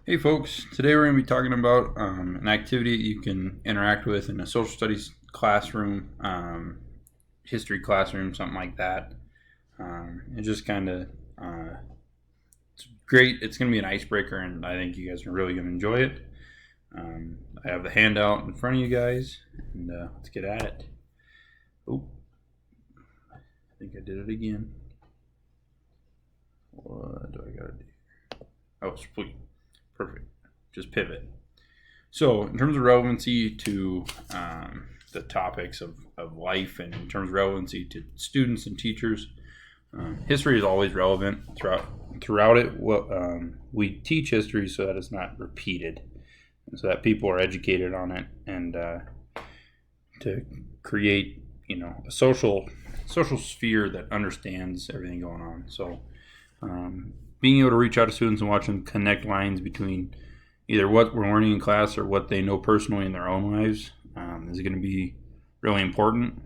Hey folks, today we're going to be talking about an activity you can interact with in a social studies classroom, history classroom, something like that. It just kind of, it's great. It's going to be an icebreaker, and I think you guys are really going to enjoy it. I have the handout in front of you guys, and let's get at it. Oh, I think I did it again. What do I got to do? Oh, split. Perfect. Just pivot. So, in terms of relevancy to the topics of life, and in terms of relevancy to students and teachers, history is always relevant throughout it. We teach history so that it's not repeated, and so that people are educated on it, and to create, a social sphere that understands everything going on. So, being able to reach out to students and watch them connect lines between either what we're learning in class or what they know personally in their own lives is going to be really important.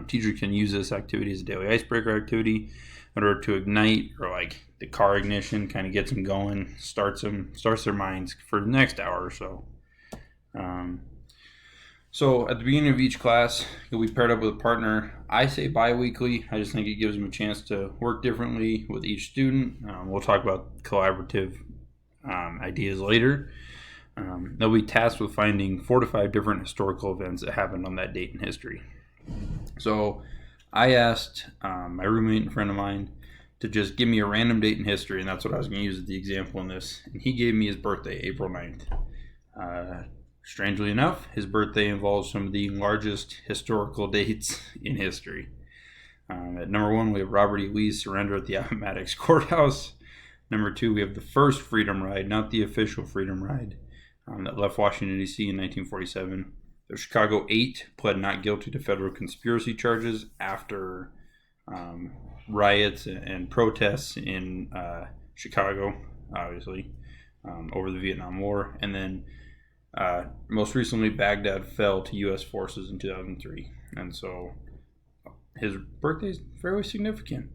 Teachers can use this activity as a daily icebreaker activity in order to ignite, or like the car ignition, kind of gets them going, starts their minds for the next hour or so. So at the beginning of each class, you'll be paired up with a partner. I say bi-weekly. I just think it gives them a chance to work differently with each student. We'll talk about collaborative ideas later. They'll be tasked with finding 4 to 5 different historical events that happened on that date in history. So I asked my roommate and friend of mine to just give me a random date in history, and that's what I was going to use as the example in this. And he gave me his birthday, April 9th. Strangely enough, his birthday involves some of the largest historical dates in history. At number 1, we have Robert E. Lee's surrender at the Appomattox Courthouse. Number 2, we have the first Freedom Ride, not the official Freedom Ride, that left Washington, D.C. in 1947. The Chicago 8 pled not guilty to federal conspiracy charges after riots and protests in Chicago, obviously, over the Vietnam War. And then most recently, Baghdad fell to U.S. forces in 2003. And so his birthday is fairly significant.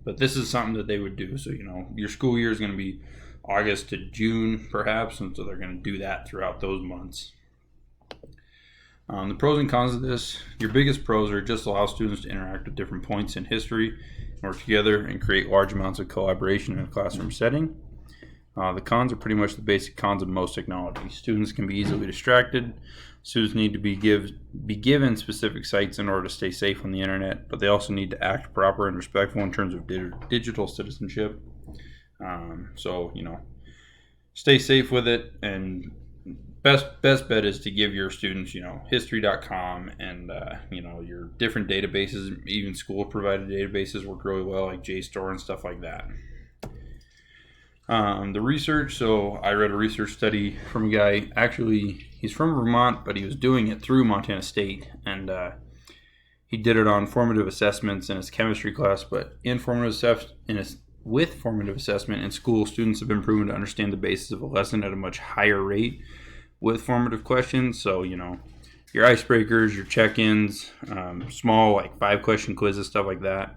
But this is something that they would do. So, your school year is going to be August to June, perhaps. And so they're going to do that throughout those months. The pros and cons of this: your biggest pros are just allow students to interact with different points in history, work together, and create large amounts of collaboration in a classroom setting. The cons are pretty much the basic cons of most technology. Students can be easily distracted. Students need to be given specific sites in order to stay safe on the internet, but they also need to act proper and respectful in terms of digital citizenship. So, stay safe with it, and best bet is to give your students, history.com and, your different databases. Even school-provided databases work really well, like JSTOR and stuff like that. The research, so I read a research study from a guy, actually, he's from Vermont, but he was doing it through Montana State, and he did it on formative assessments in his chemistry class, but with formative assessment in school, students have been proven to understand the basis of a lesson at a much higher rate with formative questions. So, your icebreakers, your check-ins, small, like 5-question quizzes, stuff like that.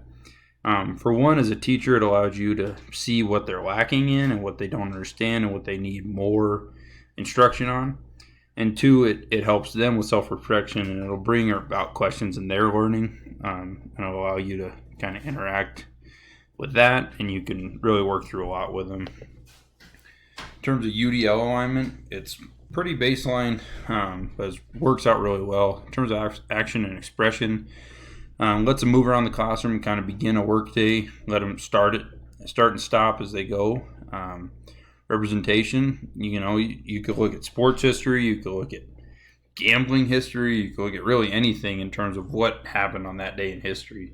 For one, as a teacher, it allows you to see what they're lacking in and what they don't understand and what they need more instruction on. And 2, it helps them with self-reflection, and it'll bring about questions in their learning, and it'll allow you to kind of interact with that, and you can really work through a lot with them. In terms of UDL alignment, it's pretty baseline, but it works out really well. In terms of action and expression, lets them move around the classroom and kind of begin a work day. Let them start and stop as they go. Representation, you could look at sports history, you could look at gambling history, you could look at really anything in terms of what happened on that day in history.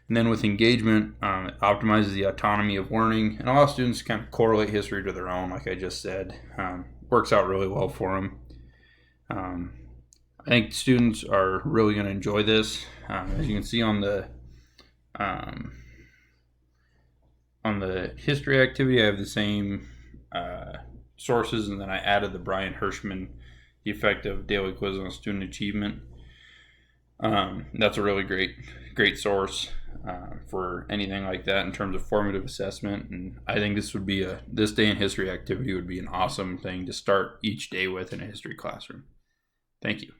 And then with engagement, it optimizes the autonomy of learning and allows students to kind of correlate history to their own, like I just said. Works out really well for them. I think students are really going to enjoy this. As you can see on the history activity, I have the same sources, and then I added the Brian Hirschman, the effect of daily quiz on student achievement. That's a really great source for anything like that in terms of formative assessment. And I think this day in history activity would be an awesome thing to start each day with in a history classroom. Thank you.